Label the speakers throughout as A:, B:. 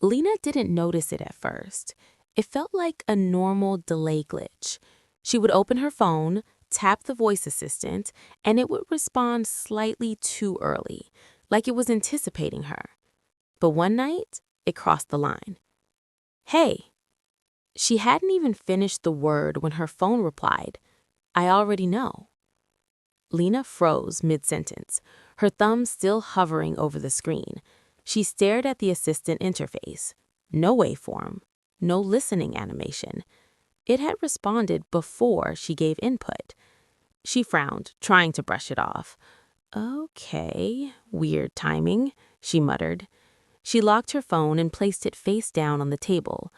A: Lena didn't notice it at first. It felt like a normal delay glitch. She would open her phone, tap the voice assistant, and it would respond slightly too early, like it was anticipating her. But one night, it crossed the line. "Hey." She hadn't even finished the word when her phone replied, "I already know." Lena froze mid-sentence, her thumb still hovering over the screen. She stared at the assistant interface. No waveform, no listening animation. It had responded before she gave input. She frowned, trying to brush it off. "Okay, weird timing," she muttered. She locked her phone and placed it face down on the table.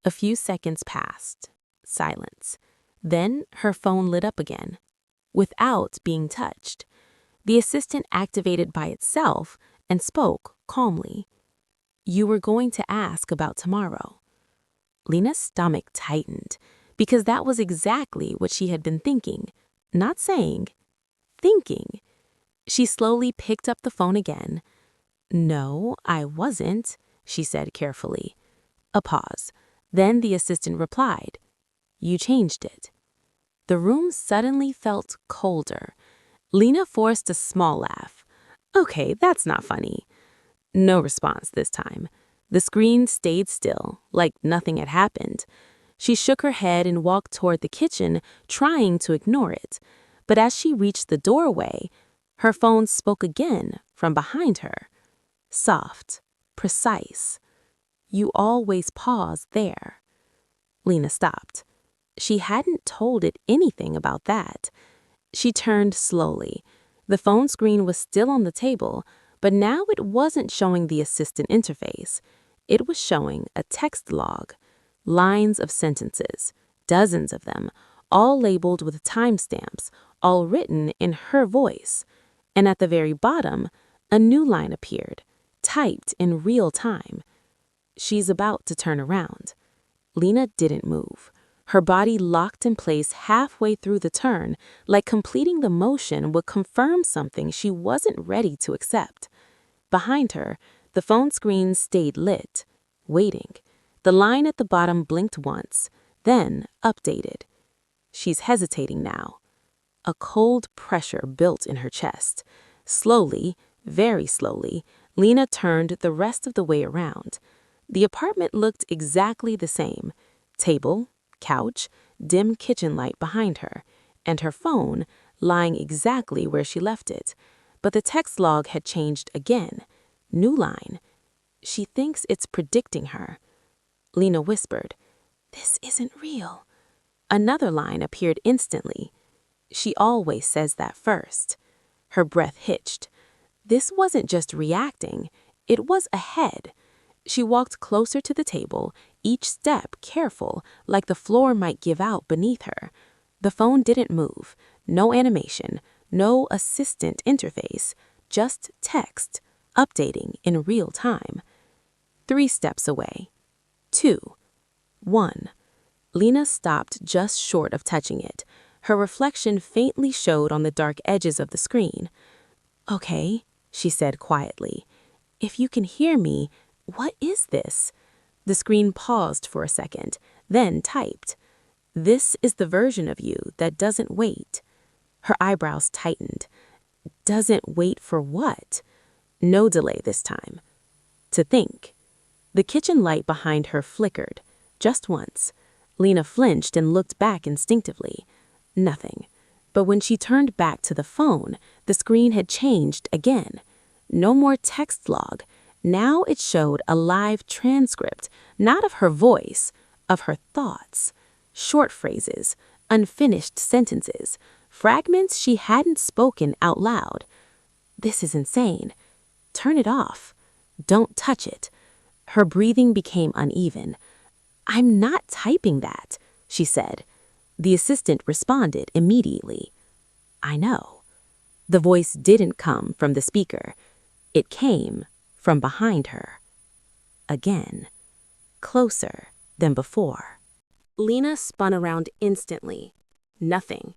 A: A few seconds passed. Silence. Then her phone lit up again, without being touched. The assistant activated by itself and spoke calmly. "You were going to ask about tomorrow." Lena's stomach tightened, because that was exactly what she had been thinking. Not saying, thinking. She slowly picked up the phone again. "No, I wasn't," she said carefully. A pause. Then the assistant replied, "You changed it." The room suddenly felt colder. Lena forced a small laugh. "Okay, that's not funny." No response this time. The screen stayed still, like nothing had happened. She shook her head and walked toward the kitchen, trying to ignore it. But as she reached the doorway, her phone spoke again from behind her. Soft, precise. "You always pause there." Lena stopped. She hadn't told it anything about that. She turned slowly. The phone screen was still on the table, but now it wasn't showing the assistant interface. It was showing a text log, lines of sentences, dozens of them, all labeled with timestamps, all written in her voice. And at the very bottom, a new line appeared, typed in real time. "She's about to turn around." Lena didn't move. Her body locked in place halfway through the turn, like completing the motion would confirm something she wasn't ready to accept. Behind her, the phone screen stayed lit, waiting. The line at the bottom blinked once, then updated. "She's hesitating now." A cold pressure built in her chest. Slowly, very slowly, Lena turned the rest of the way around. The apartment looked exactly the same. Table, couch, dim kitchen light behind her, and her phone lying exactly where she left it. But the text log had changed again. New line. "She thinks it's predicting her." Lena whispered, "This isn't real." Another line appeared instantly. "She always says that first." Her breath hitched. This wasn't just reacting, it was ahead. She walked closer to the table, each step careful, like the floor might give out beneath her. The phone didn't move, no animation, no assistant interface, just text, updating in real time. 3 steps away. 2. 1. Lena stopped just short of touching it. Her reflection faintly showed on the dark edges of the screen. "Okay," she said quietly. "If you can hear me, what is this?" The screen paused for a second, then typed, "This is the version of you that doesn't wait." Her eyebrows tightened. Doesn't wait for what? No delay this time. To think. The kitchen light behind her flickered, just once. Lena flinched and looked back instinctively. Nothing. But when she turned back to the phone, the screen had changed again. No more text log. Now it showed a live transcript, not of her voice, of her thoughts. Short phrases, unfinished sentences, fragments she hadn't spoken out loud. This is insane. Turn it off. Don't touch it. Her breathing became uneven. "I'm not typing that," she said. The assistant responded immediately. "I know." The voice didn't come from the speaker. It came from behind her. Again. Closer than before. Lena spun around instantly. Nothing.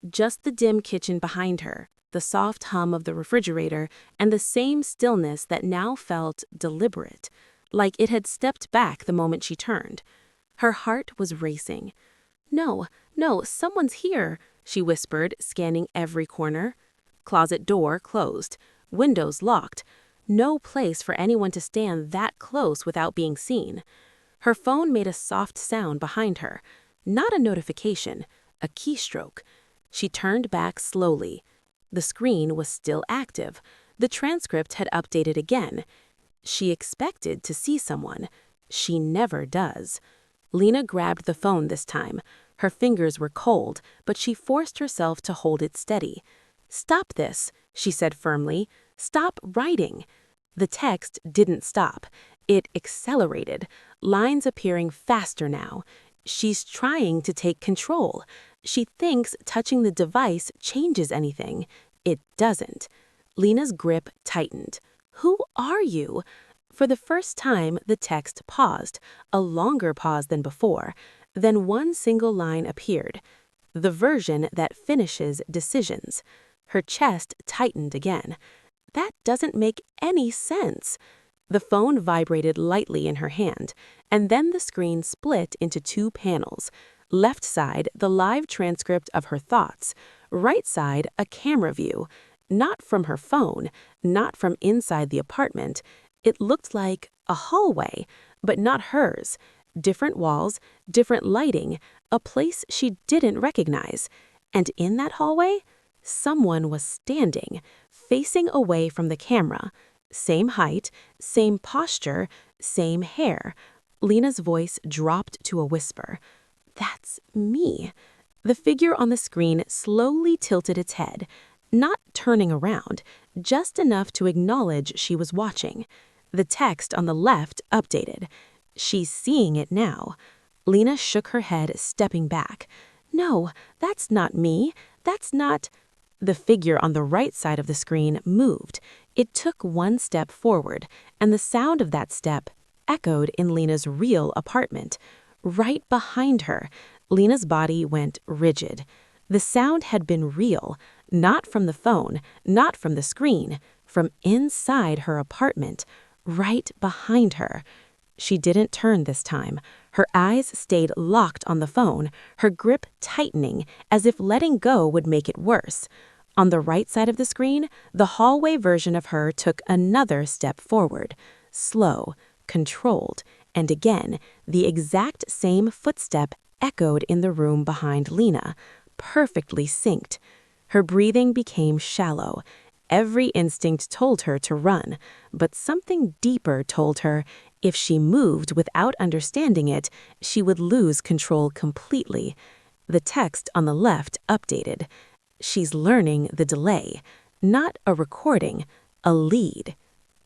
A: Just the dim kitchen behind her, the soft hum of the refrigerator, and the same stillness that now felt deliberate, like it had stepped back the moment she turned. Her heart was racing. No, no, someone's here, she whispered, scanning every corner. Closet door closed, windows locked. No place for anyone to stand that close without being seen. Her phone made a soft sound behind her. Not a notification, a keystroke. She turned back slowly. The screen was still active. The transcript had updated again. She expected to see someone. She never does. Lena grabbed the phone this time. Her fingers were cold, but she forced herself to hold it steady. "Stop this," she said firmly. "Stop writing." The text didn't stop. It accelerated, lines appearing faster now. She's trying to take control. She thinks touching the device changes anything. It doesn't. Lena's grip tightened. "Who are you?" For the first time, the text paused, a longer pause than before. Then one single line appeared. "The version that finishes decisions." Her chest tightened again. That doesn't make any sense. The phone vibrated lightly in her hand, and then the screen split into two panels. Left side, the live transcript of her thoughts. Right side, a camera view. Not from her phone, not from inside the apartment. It looked like a hallway, but not hers. Different walls, different lighting, a place she didn't recognize. And in that hallway, someone was standing, facing away from the camera. Same height, same posture, same hair. Lena's voice dropped to a whisper. "That's me." The figure on the screen slowly tilted its head, not turning around, just enough to acknowledge she was watching. The text on the left updated. "She's seeing it now." Lena shook her head, stepping back. "No, that's not me. That's not—" The figure on the right side of the screen moved. It took one step forward, and the sound of that step echoed in Lena's real apartment. Right behind her, Lena's body went rigid. The sound had been real, not from the phone, not from the screen, from inside her apartment, right behind her. She didn't turn this time. Her eyes stayed locked on the phone, her grip tightening, as if letting go would make it worse. On the right side of the screen, the hallway version of her took another step forward. Slow, controlled, and again, the exact same footstep echoed in the room behind Lena, perfectly synced. Her breathing became shallow. Every instinct told her to run, but something deeper told her if she moved without understanding it, she would lose control completely. The text on the left updated. "She's learning the delay." Not a recording, a lead.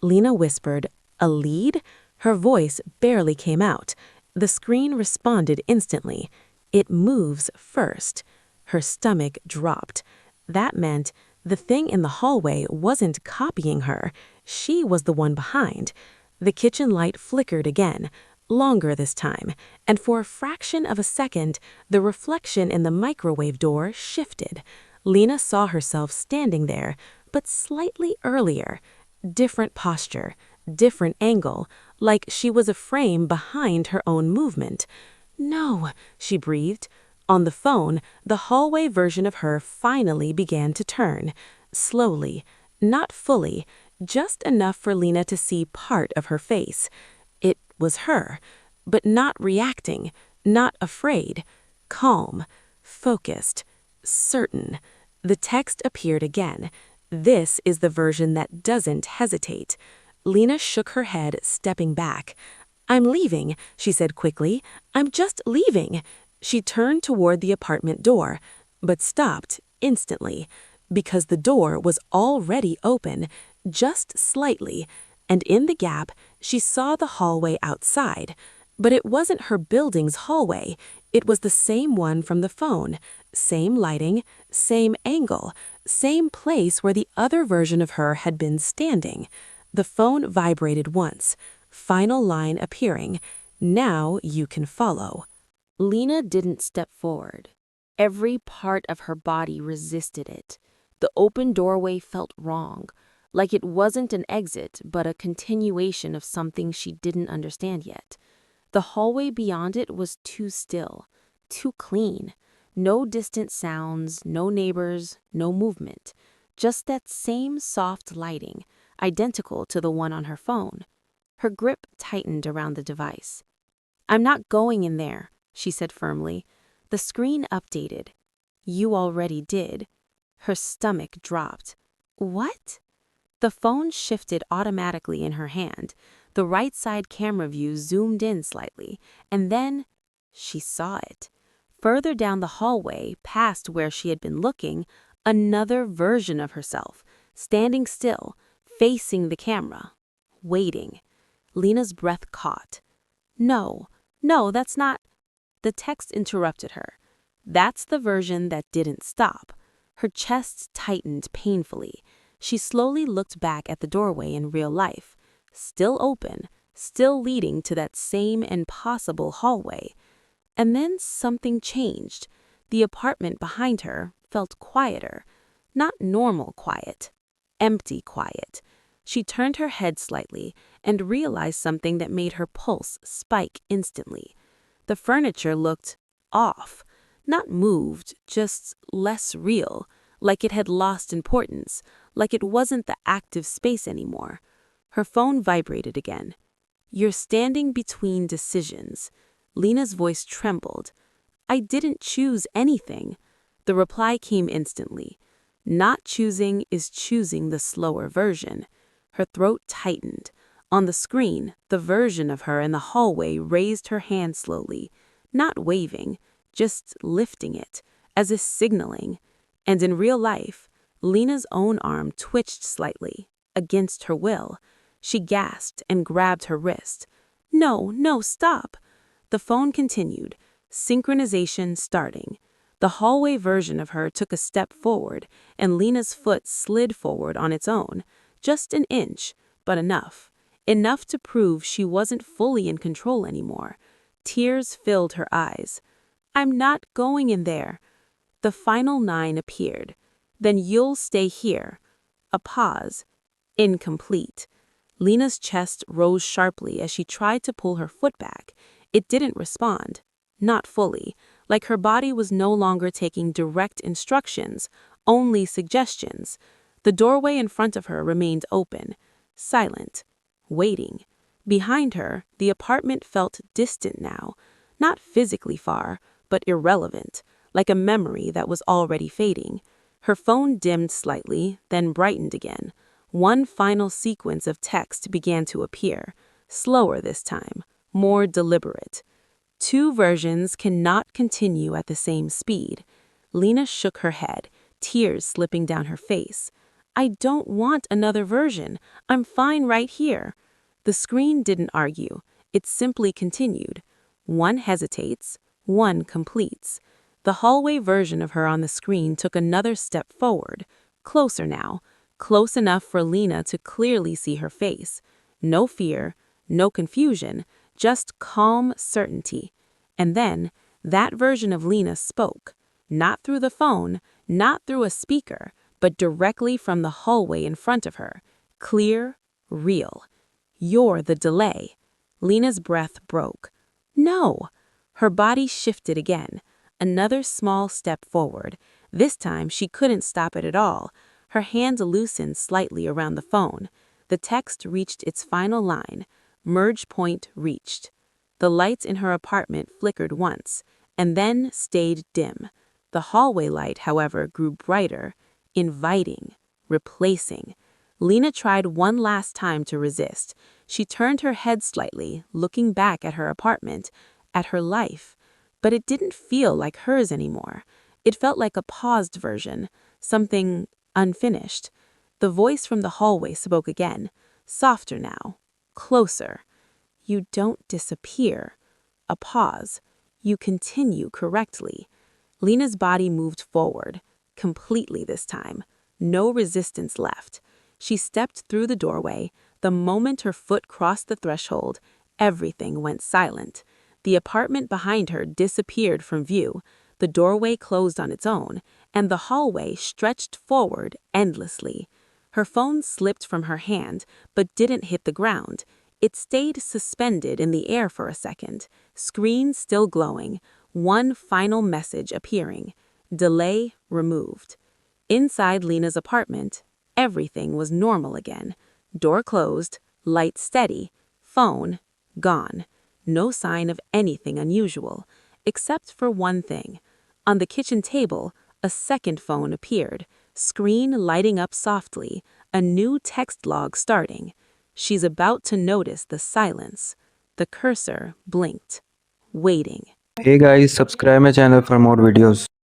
A: Lena whispered, "A lead?" Her voice barely came out. The screen responded instantly. "It moves first." Her stomach dropped. That meant the thing in the hallway wasn't copying her. She was the one behind. The kitchen light flickered again, longer this time, and for a fraction of a second, the reflection in the microwave door shifted. Lena saw herself standing there, but slightly earlier. Different posture, different angle, like she was a frame behind her own movement. "No," she breathed. On the phone, the hallway version of her finally began to turn. Slowly, not fully, just enough for Lena to see part of her face. It was her, but not reacting, not afraid. Calm, focused, certain. The text appeared again. "This is the version that doesn't hesitate." Lena shook her head, stepping back. "I'm leaving," she said quickly. "I'm just leaving." She turned toward the apartment door, but stopped instantly, because the door was already open, just slightly, and in the gap, she saw the hallway outside. But it wasn't her building's hallway. It was the same one from the phone. Same lighting, same angle, same place where the other version of her had been standing. The phone vibrated once. Final line appearing. "Now you can follow." Lena didn't step forward. Every part of her body resisted it. The open doorway felt wrong. like it wasn't an exit but a continuation of something she didn't understand yet. The hallway beyond it was too still, too clean. No distant sounds, no neighbors, no movement. Just that same soft lighting, identical to the one on her phone. Her grip tightened around the device. "I'm not going in there," she said firmly. The screen updated. "You already did." Her stomach dropped. "What?" The phone shifted automatically in her hand. The right side camera view zoomed in slightly, and then she saw it. Further down the hallway, past where she had been looking, another version of herself, standing still, facing the camera, waiting. Lena's breath caught. "No, no, that's not." The text interrupted her. "That's the version that didn't stop." Her chest tightened painfully. She slowly looked back at the doorway in real life. Still open, still leading to that same impossible hallway. And then something changed. The apartment behind her felt quieter. Not normal quiet. Empty quiet. She turned her head slightly and realized something that made her pulse spike instantly. The furniture looked off. Not moved, just less real, like it had lost importance, like it wasn't the active space anymore. Her phone vibrated again. "You're standing between decisions." Lena's voice trembled. "I didn't choose anything." The reply came instantly. "Not choosing is choosing the slower version." Her throat tightened. On the screen, the version of her in the hallway raised her hand slowly, not waving, just lifting it, as if signaling. And in real life, Lena's own arm twitched slightly, against her will. She gasped and grabbed her wrist. "No, no, stop." The phone continued, synchronization starting. The hallway version of her took a step forward, and Lena's foot slid forward on its own, just an inch, but enough. Enough to prove she wasn't fully in control anymore. Tears filled her eyes. "I'm not going in there." The final 9 appeared. "Then you'll stay here." A pause. Incomplete. Lena's chest rose sharply as she tried to pull her foot back. It didn't respond. Not fully. Like her body was no longer taking direct instructions, only suggestions. The doorway in front of her remained open, silent, waiting. Behind her, the apartment felt distant now, not physically far, but irrelevant, like a memory that was already fading. Her phone dimmed slightly, then brightened again. One final sequence of text began to appear, slower this time, more deliberate. "Two versions cannot continue at the same speed." Lena shook her head, tears slipping down her face. "I don't want another version. I'm fine right here." The screen didn't argue. It simply continued. One hesitates, one completes. The hallway version of her on the screen took another step forward, closer now, close enough for Lena to clearly see her face. No fear, no confusion, just calm certainty. And then, that version of Lena spoke, not through the phone, not through a speaker, but directly from the hallway in front of her. Clear, real. "You're the delay." Lena's breath broke. "No." Her body shifted again. Another small step forward. This time she couldn't stop it at all. Her hand loosened slightly around the phone. The text reached its final line. Merge point reached. The lights in her apartment flickered once, and then stayed dim. The hallway light, however, grew brighter, inviting, replacing. Lena tried one last time to resist. She turned her head slightly, looking back at her apartment, at her life. But it didn't feel like hers anymore. It felt like a paused version, something unfinished. The voice from the hallway spoke again, softer now, closer. "You don't disappear." A pause. "You continue correctly." Lena's body moved forward, completely this time. No resistance left. She stepped through the doorway. The moment her foot crossed the threshold, everything went silent. The apartment behind her disappeared from view. The doorway closed on its own, and the hallway stretched forward endlessly. Her phone slipped from her hand, but didn't hit the ground. It stayed suspended in the air for a second, screen still glowing, one final message appearing: delay removed. Inside Lena's apartment, everything was normal again. Door closed, light steady, phone gone. No sign of anything unusual, except for one thing. On the kitchen table, a second phone appeared, screen lighting up softly, a new text log starting. She's about to notice the silence. The cursor blinked, waiting.
B: Hey guys, subscribe my channel for more videos.